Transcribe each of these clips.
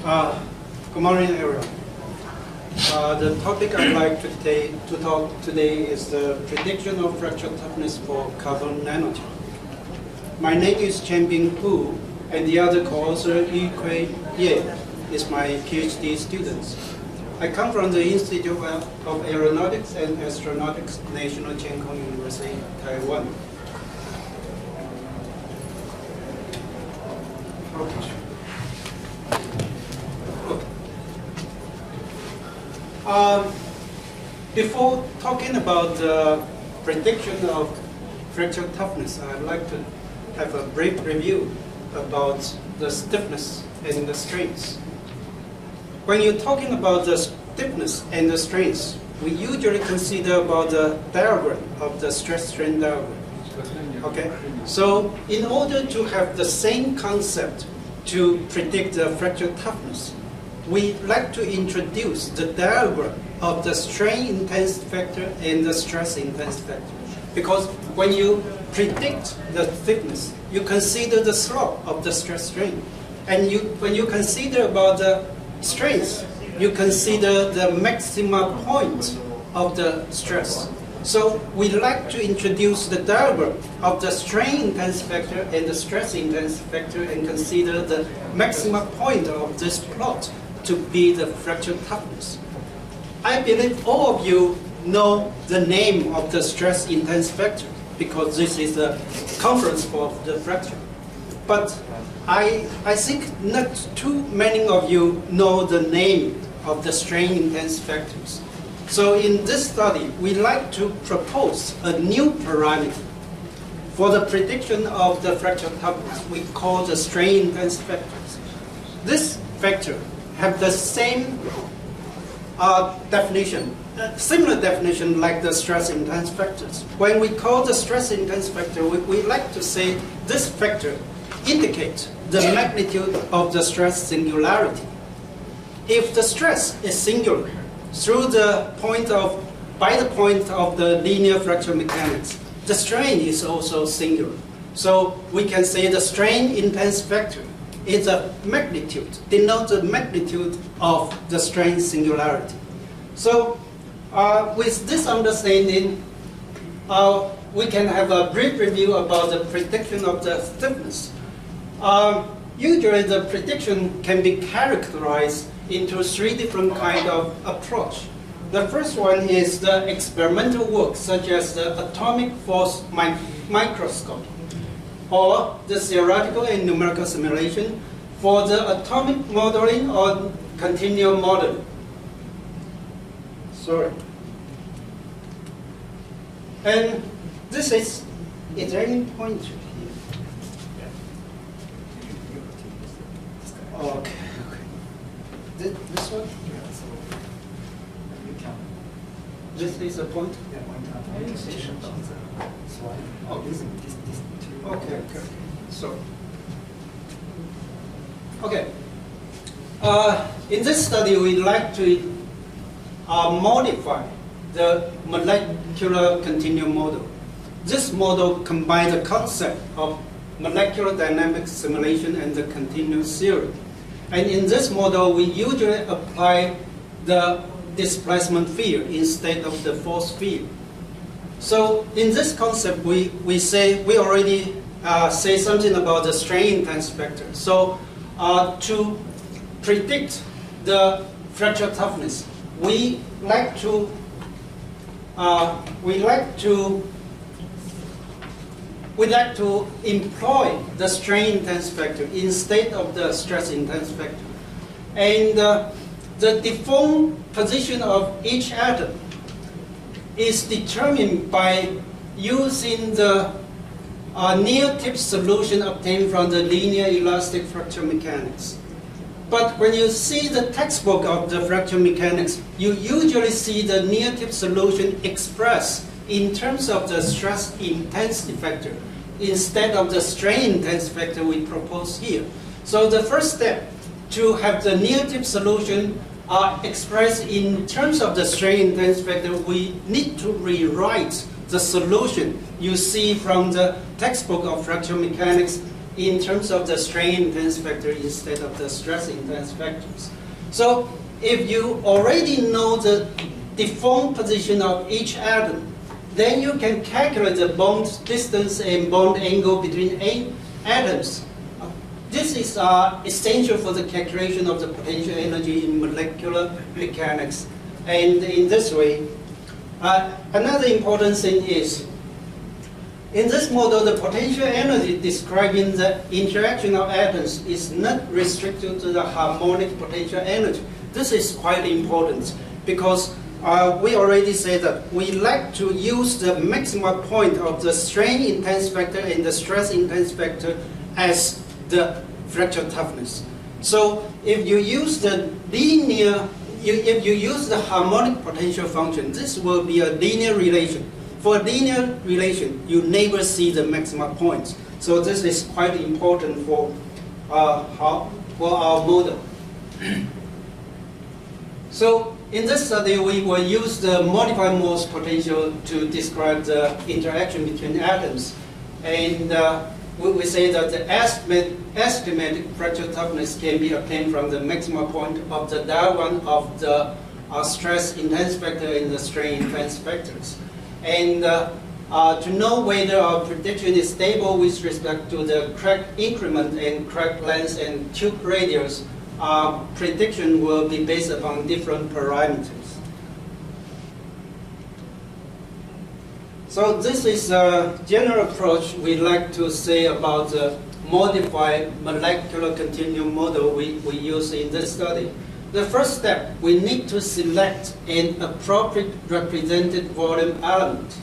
Good morning, everyone. The topic I'd like to talk today is the prediction of fracture toughness for carbon nanotube. My name is Chanbing Hu, and the other co-author, Yikui Ye, is my PhD student. I come from the Institute of Aeronautics and Astronautics, National Cheng Kung University, Taiwan. Before talking about the prediction of fracture toughness, I'd like to have a brief review about the stiffness and the strength. When you're talking about the stiffness and the strength, we usually consider about the diagram of the stress-strain diagram. Okay, so in order to have the same concept to predict the fracture toughness, we like to introduce the diagram of the strain intensity factor and the stress intensity factor. Because when you predict the thickness, you consider the slope of the stress strain. And when you consider about the strength, you consider the maximum point of the stress. So we like to introduce the diagram of the strain intensity factor and the stress intensity factor and consider the maximum point of this plot to be the fracture toughness. I believe all of you know the name of the stress intensity factor because this is the conference for the fracture. But I think not too many of you know the name of the strain intensity factors. So in this study, we like to propose a new parameter for the prediction of the fracture toughness. We call the strain intensity factors. This factor have the same definition, similar definition like the stress intensity factors. When we call the stress intensity factor, we like to say this factor indicates the magnitude of the stress singularity. If the stress is singular, by the point of the linear fracture mechanics, the strain is also singular. So we can say the strain intensity factor is a magnitude, denotes the magnitude of the strain singularity. So with this understanding, we can have a brief review about the prediction of the stiffness. Usually the prediction can be characterized into three different kinds of approach. The first one is the experimental work, such as the atomic force microscope, or the theoretical and numerical simulation for the atomic modeling or continuum modeling. Sorry. And this is there any pointer here? Okay. This one? This is a point? Okay. So, in this study, we like to modify the Molecular-Continuum model. This model combines the concept of molecular dynamics simulation and the continuous theory. And in this model, we usually apply the displacement field instead of the force field. So in this concept, we already say something about the strain intensity factor. So to predict the fracture toughness, we like to employ the strain intensity factor instead of the stress intensity factor. And the deformed position of each atom is determined by using the near-tip solution obtained from the linear elastic fracture mechanics. But when you see the textbook of the fracture mechanics, you usually see the near-tip solution expressed in terms of the stress intensity factor instead of the strain intensity factor we propose here. So the first step to have the near-tip solution expressed in terms of the strain intensity factor, we need to rewrite the solution you see from the textbook of fracture mechanics in terms of the strain intense factor instead of the stress intense factors. So if you already know the deformed position of each atom, then you can calculate the bond distance and bond angle between atoms. This is essential for the calculation of the potential energy in molecular mechanics. And in this way, another important thing is, in this model, the potential energy describing the interaction of atoms is not restricted to the harmonic potential energy. This is quite important because we already said that we like to use the maximum point of the strain intense factor and the stress intense factor as the fracture toughness. So if you use the linear, if you use the harmonic potential function, this will be a linear relation. For a linear relation, you never see the maximum points. So this is quite important for our model. So in this study, we will use the modified Morse potential to describe the interaction between atoms. And we say that the estimated fracture toughness can be obtained from the maximum point of the diagram of the stress intense factor and the strain intense factors. And to know whether our prediction is stable with respect to the crack increment and crack length and tube radius, our prediction will be based upon different parameters. So this is a general approach we like to say about the modified molecular continuum model we use in this study. The first step, we need to select an appropriate represented volume element.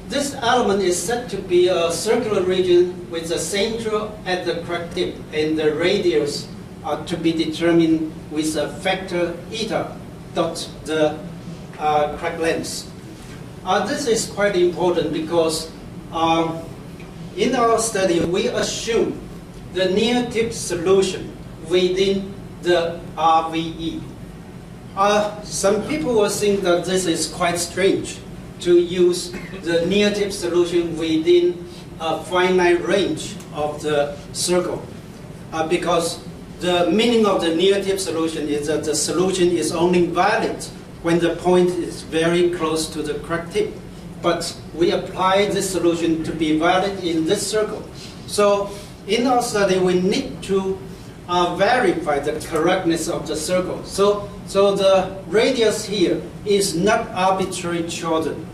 This element is said to be a circular region with the center at the crack tip and the radius to be determined with a factor eta dot the crack length. This is quite important because in our study we assume the near tip solution within the RVE. Some people will think that this is quite strange to use the near tip solution within a finite range of the circle because the meaning of the near tip solution is that the solution is only valid when the point is very close to the crack tip. But we apply this solution to be valid in this circle. So in our study, we need to verify the correctness of the circle. So the radius here is not arbitrarily chosen.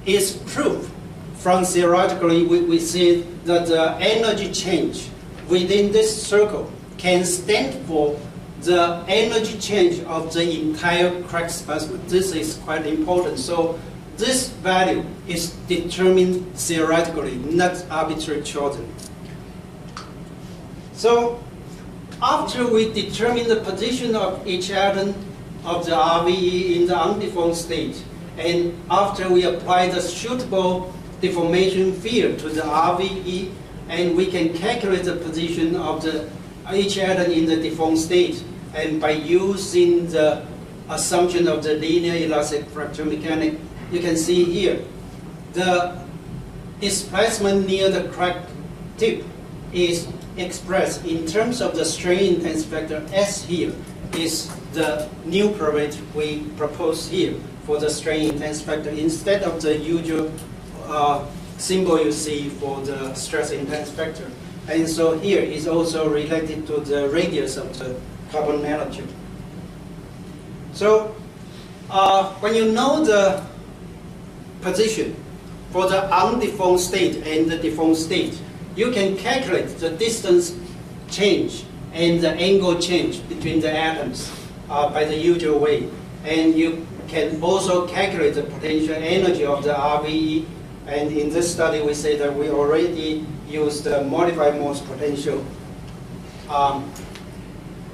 It's proof from theoretically we see that the energy change within this circle can stand for the energy change of the entire crack specimen. This is quite important. So this value is determined theoretically, not arbitrarily chosen. So after we determine the position of each atom of the RVE in the undeformed state, and after we apply the suitable deformation field to the RVE, and we can calculate the position of each atom in the deformed state, and by using the assumption of the linear elastic fracture mechanics, you can see here the displacement near the crack tip is expressed in terms of the strain intense factor. S here is the new parameter we propose here for the strain intense factor instead of the usual symbol you see for the stress intense factor. And so here is also related to the radius of the carbon nanotube. So when you know the position for the undeformed state and the deformed state, you can calculate the distance change and the angle change between the atoms by the usual way. And you can also calculate the potential energy of the RVE. And in this study, we say that we already used the modified Morse potential.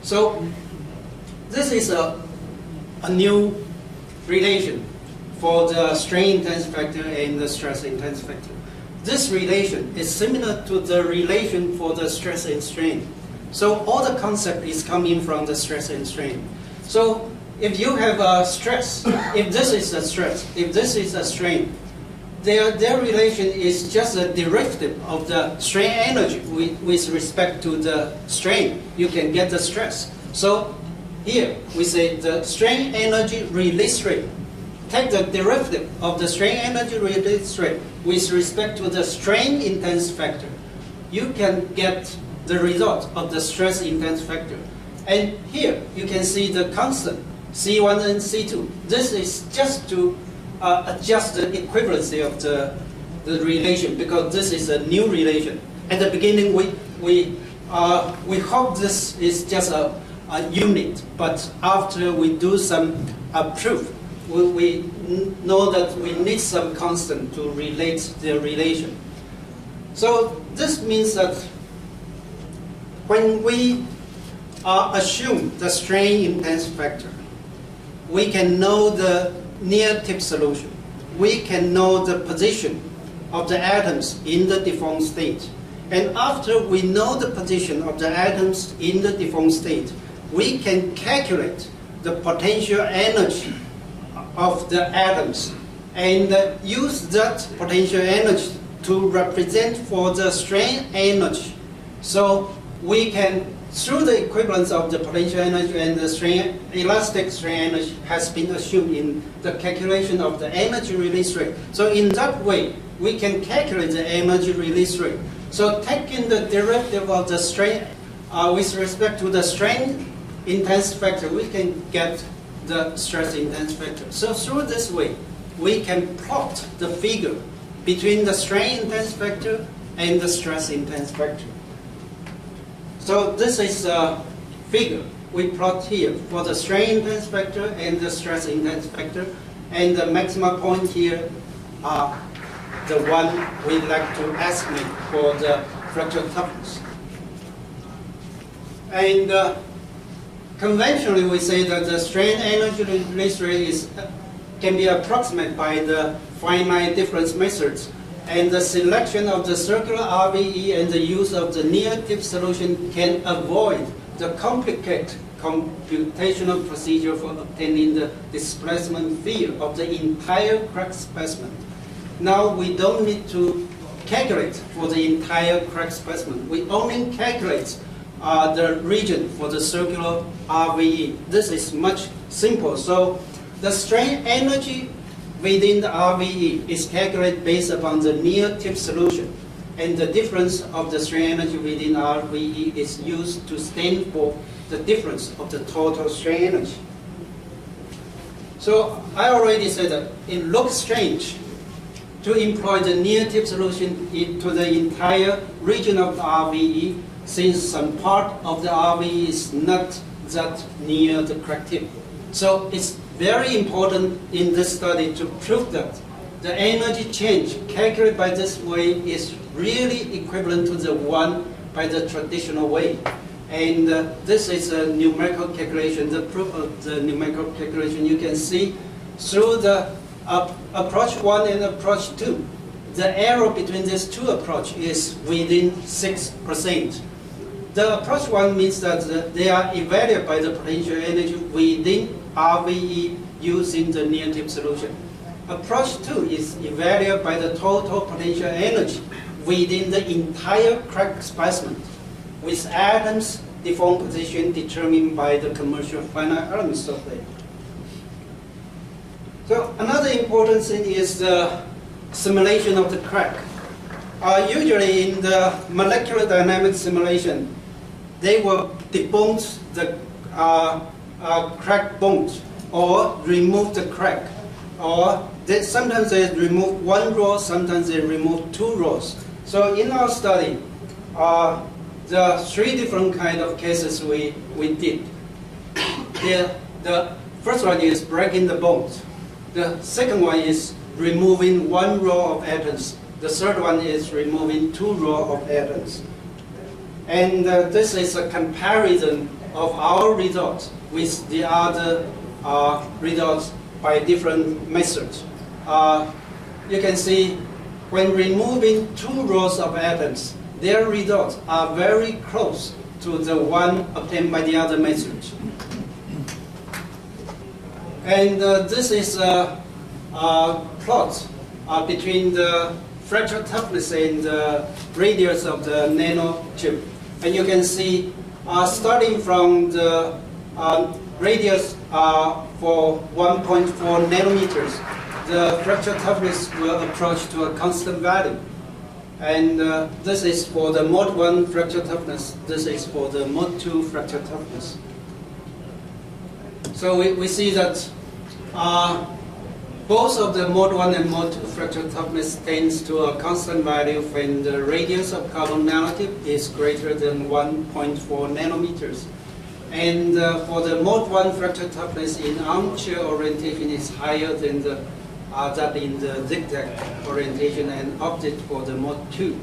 So this is a new relation for the strain intense factor and the stress intense factor. This relation is similar to the relation for the stress and strain. So all the concept is coming from the stress and strain. So if you have a stress, if this is a stress, if this is a strain, their relation is just a derivative of the strain energy with respect to the strain. You can get the stress. So here we say the strain energy release rate. Take the derivative of the strain energy release rate with respect to the strain intense factor. You can get the result of the stress intense factor. And here you can see the constant C1 and C2. This is just to adjust the equivalency of the relation, because this is a new relation. At the beginning, we hope this is just a unit, but after we do some proof, we know that we need some constant to relate the relation. So this means that when we assume the strain intense factor, we can know the near tip solution. We can know the position of the atoms in the deformed state. And after we know the position of the atoms in the deformed state, we can calculate the potential energy of the atoms and use that potential energy to represent for the strain energy. So we can, through the equivalence of the potential energy and the strain, elastic strain energy has been assumed in the calculation of the energy release rate. So in that way, we can calculate the energy release rate. So taking the derivative of the strain with respect to the strain intense factor, we can get the stress intense factor. So through this way, we can plot the figure between the strain intense factor and the stress intense factor. So this is a figure we plot here for the strain intense factor and the stress intense factor, and the maximum point here are the one we like to estimate for the fracture toughness. And conventionally, we say that the strain energy release rate can be approximated by the finite difference methods, and the selection of the circular RVE and the use of the near tip solution can avoid the complicated computational procedure for obtaining the displacement field of the entire crack specimen. Now we don't need to calculate for the entire crack specimen. We only calculate the region for the circular RVE. This is much simple. So the strain energy within the RVE is calculated based upon the near tip solution, and the difference of the strain energy within RVE is used to stand for the difference of the total strain energy. So I already said that it looks strange to employ the near tip solution into the entire region of the RVE, since some part of the RVE is not that near the crack tip. So it's very important in this study to prove that the energy change calculated by this way is really equivalent to the one by the traditional way. And this is a numerical calculation. The proof of the numerical calculation you can see through the approach 1 and approach 2. The error between these two approaches is within 6%. The approach 1 means that they are evaluated by the potential energy within RVE using the near tip solution. Approach 2 is evaluated by the total potential energy within the entire crack specimen, with atoms deformed position determined by the commercial finite element survey. So another important thing is the simulation of the crack. Usually in the molecular dynamics simulation, they will debone the crack bones or remove the crack, or sometimes they remove one row, sometimes they remove two rows. So in our study, the three different kind of cases we did. The first one is breaking the bones. The second one is removing one row of atoms. The third one is removing two rows of atoms. And this is a comparison of our results with the other results by different methods. You can see when removing two rows of atoms, their results are very close to the one obtained by the other method. And this is a plot between the fracture toughness and the radius of the nanotube. And you can see, starting from the radius for 1.4 nanometers, the fracture toughness will approach to a constant value. And this is for the mode 1 fracture toughness. This is for the mode 2 fracture toughness. So we see that both of the mode 1 and mode 2 fracture toughness tends to a constant value when the radius of carbon nanotube is greater than 1.4 nanometers. And for the mode 1 fracture toughness in armchair orientation is higher than that in the zigzag orientation, and opted for the mode 2.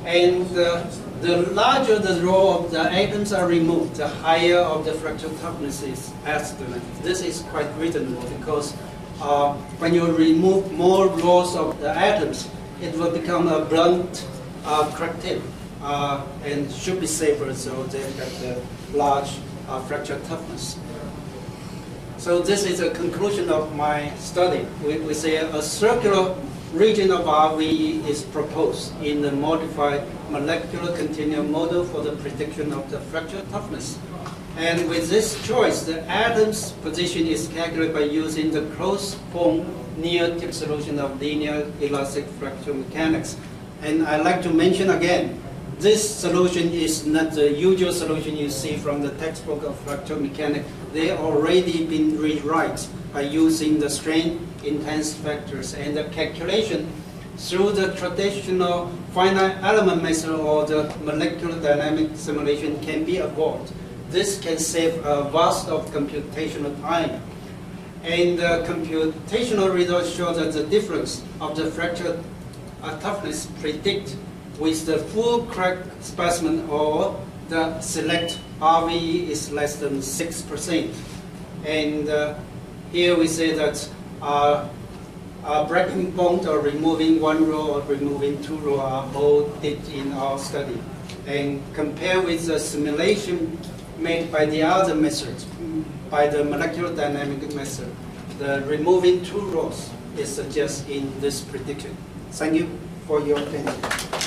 And the larger the row of the atoms are removed, the higher of the fracture toughness is estimated. This is quite reasonable because when you remove more rows of the atoms, it will become a blunt crack tip and should be safer, so they have the large fracture toughness. So this is a conclusion of my study. We say a circular region of RVE is proposed in the modified molecular continuum model for the prediction of the fracture toughness. And with this choice, the atom's position is calculated by using the closed-form near-tip solution of linear elastic fracture mechanics. And I'd like to mention again, this solution is not the usual solution you see from the textbook of fracture mechanics. They already been rewritten by using the strain intense factors, and the calculation through the traditional finite element method or the molecular dynamic simulation can be avoided. This can save a vast of computational time. And the computational results show that the difference of the fracture toughness predict with the full crack specimen or the select RVE is less than 6%. And here we say that breaking bond or removing one row or removing two rows are all did in our study. And compare with the simulation made by the other methods, by the molecular dynamic method, the removing two rows is suggested in this prediction. Thank you for your attention.